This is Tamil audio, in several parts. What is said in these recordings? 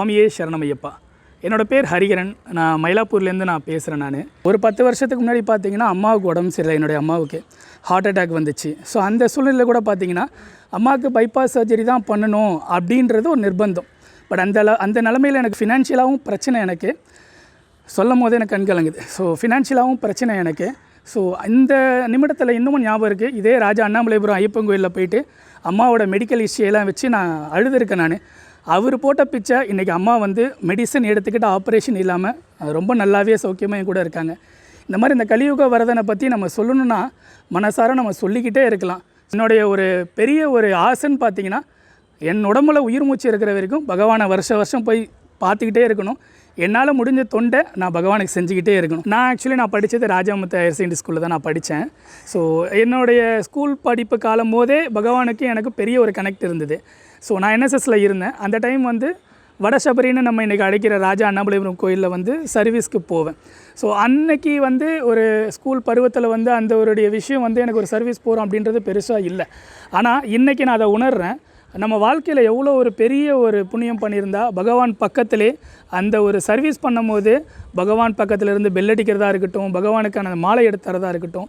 சுவாமியே சரணமையப்பா. என்னோடய பேர் ஹரிகரன். நான் மயிலாப்பூர்லேருந்து நான் பேசுகிறேன். நான் ஒரு 10 வருஷத்துக்கு முன்னாடி பார்த்தீங்கன்னா அம்மாவுக்கு உடம்பு சரியில்லை. என்னுடைய அம்மாவுக்கு ஹார்ட் அட்டாக் வந்துச்சு. ஸோ அந்த சூழ்நிலையில் கூட பார்த்தீங்கன்னா அம்மாவுக்கு பைபாஸ் சர்ஜரி தான் பண்ணணும் அப்படின்றது ஒரு நிர்பந்தம். பட் அந்த நிலமையில் எனக்கு ஃபினான்ஷியலாகவும் பிரச்சனை. எனக்கு சொல்லும் போதே எனக்கு கண் கலங்குது. ஸோ ஃபினான்ஷியலாகவும் பிரச்சனை எனக்கு. ஸோ இந்த நிமிடத்தில் இன்னமும் ஞாபகம் இருக்குது. இதே ராஜா அண்ணாமலைபுரம் ஐயப்பன் கோயிலில் போயிட்டு அம்மாவோட மெடிக்கல் ஹிஸ்ட்ரியெல்லாம் வச்சு நான் அழுதுருக்கேன். நான் அவர் போட்ட பிச்சை இன்றைக்கி அம்மா வந்து மெடிசன் எடுத்துக்கிட்டு ஆப்ரேஷன் இல்லாமல் ரொம்ப நல்லாவே சௌக்கியமாக கூட இருக்காங்க. இந்த மாதிரி இந்த கலியுக வரதனை பற்றி நம்ம சொல்லணுன்னா மனசார நம்ம சொல்லிக்கிட்டே இருக்கலாம். என்னுடைய ஒரு பெரிய ஒரு ஆசைன்னு பார்த்தீங்கன்னா என் உடம்புல உயிர் மூச்சு இருக்கிற வரைக்கும் பகவானை வருஷம் போய் பார்த்துக்கிட்டே இருக்கணும். என்னால் முடிஞ்ச தொண்டை நான் பகவானுக்கு செஞ்சுக்கிட்டே இருக்கணும். நான் படித்தது ராஜாமுத்து ஹையர் செகண்டரி ஸ்கூலில் தான் நான் படித்தேன். ஸோ என்னுடைய ஸ்கூல் படிப்பு காலம் போதே பகவானுக்கு எனக்கு பெரிய ஒரு கனெக்ட் இருந்தது. ஸோ நான் என்எஸ்எஸில் இருந்தேன். அந்த டைம் வந்து வடசபரின்னு நம்ம இன்றைக்கி அழைக்கிற ராஜா அண்ணாமலைபுரம் கோயிலில் வந்து சர்வீஸ்க்கு போவேன். ஸோ அன்னைக்கு வந்து ஒரு ஸ்கூல் பருவத்தில் வந்து அந்த ஒரு விஷயம் வந்து எனக்கு ஒரு சர்வீஸ் போகிறோம் அப்படின்றது பெருசாக இல்லை. ஆனால் இன்றைக்கி நான் அதை உணர்கிறேன். நம்ம வாழ்க்கையில் எவ்வளோ ஒரு பெரிய ஒரு புண்ணியம் பண்ணியிருந்தா பகவான் பக்கத்திலே அந்த ஒரு சர்வீஸ் பண்ணும்போது பகவான் பக்கத்தில் இருந்து பெல்லடிக்கிறதா இருக்கட்டும், பகவானுக்கான அந்த மாலை எடுத்துறதா இருக்கட்டும்,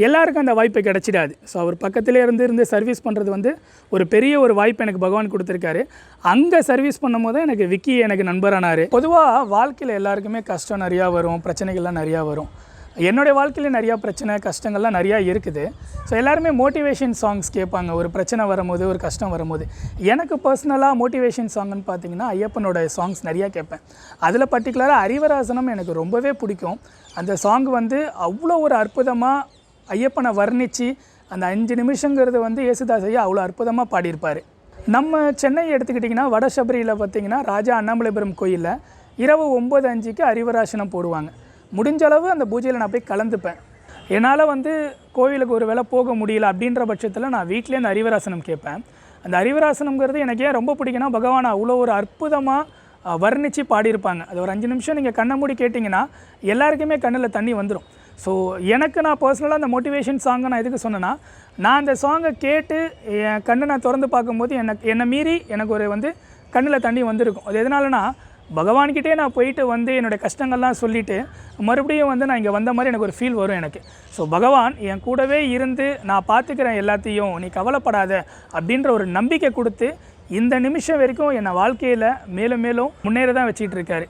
எல்லாருக்கும் அந்த வாய்ப்பு கிடச்சிடாது. ஸோ அவர் பக்கத்திலே இருந்து சர்வீஸ் பண்ணுறது வந்து ஒரு பெரிய ஒரு வாய்ப்பு எனக்கு பகவான் கொடுத்துருக்காரு. அங்கே சர்வீஸ் பண்ணும்போது எனக்கு விக்கி எனக்கு நண்பரானார். பொதுவாக வாழ்க்கையில் எல்லாருக்குமே கஷ்டம் நிறையா வரும், பிரச்சனைகள்லாம் நிறையா வரும். என்னுடைய வாழ்க்கையில் நிறையா பிரச்சனை கஷ்டங்கள்லாம் நிறையா இருக்குது. ஸோ எல்லாருமே மோட்டிவேஷன் சாங்ஸ் கேட்பாங்க ஒரு பிரச்சனை வரும்போது, ஒரு கஷ்டம் வரும்போது. எனக்கு பர்சனலாக மோட்டிவேஷன் சாங்குன்னு பார்த்தீங்கன்னா ஐயப்பனோட சாங்ஸ் நிறையா கேட்பேன். அதில் பர்டிகுலராக அறிவராசனம் எனக்கு ரொம்பவே பிடிக்கும். அந்த சாங் வந்து அவ்வளோ ஒரு அற்புதமாக ஐயப்பனை வர்ணித்து அந்த 5 நிமிஷங்கிறது வந்து யேசுதாஸ் ஐயா அவ்வளோ அற்புதமாக பாடியிருப்பார். நம்ம சென்னை எடுத்துக்கிட்டிங்கன்னா வடசபரியில் பார்த்திங்கன்னா ராஜா அண்ணாமலைபுரம் கோயிலில் இரவு 9:05க்கு அறிவராசனம் போடுவாங்க. முடிஞ்ச அளவு அந்த பூஜையில் நான் போய் கலந்துப்பேன். என்னால் வந்து கோயிலுக்கு ஒரு வேளை போக முடியல அப்படின்ற பட்சத்தில் நான் வீட்டிலே அந்த அறிவராசனம் கேட்பேன். அந்த அறிவராசனங்கிறது எனக்கு ஏன் ரொம்ப பிடிக்குன்னா பகவான் அவ்வளோ ஒரு அற்புதமாக வர்ணித்து பாடியிருப்பாங்க. அது ஒரு 5 நிமிஷம் நீங்கள் கண்ணை மூடி கேட்டிங்கன்னா எல்லாருக்குமே கண்ணில் தண்ணி வந்துடும். ஸோ எனக்கு நான் பர்சனலாக அந்த மோட்டிவேஷன் சாங்கை நான் எதுக்கு சொன்னேன்னா, நான் அந்த சாங்கை கேட்டு என் கண்ணை நான் திறந்து பார்க்கும்போது என்னை மீறி எனக்கு ஒரு வந்து கண்ணில் தண்ணி வந்திருக்கும். அது எதனாலனா பகவான்கிட்டே நான் போயிட்டு வந்து என்னுடைய கஷ்டங்கள்லாம் சொல்லிவிட்டு மறுபடியும் வந்து நான் இங்கே வந்த மாதிரி எனக்கு ஒரு ஃபீல் வரும் எனக்கு. ஸோ பகவான் என் கூடவே இருந்து நான் பார்த்துக்கிறேன் எல்லாத்தையும், நீ கவலைப்படாத அப்படின்ற ஒரு நம்பிக்கை கொடுத்து இந்த நிமிஷம் வரைக்கும் என்னை வாழ்க்கையில் மேலும் மேலும் முன்னேற தான் வச்சிட்டு இருக்காரு.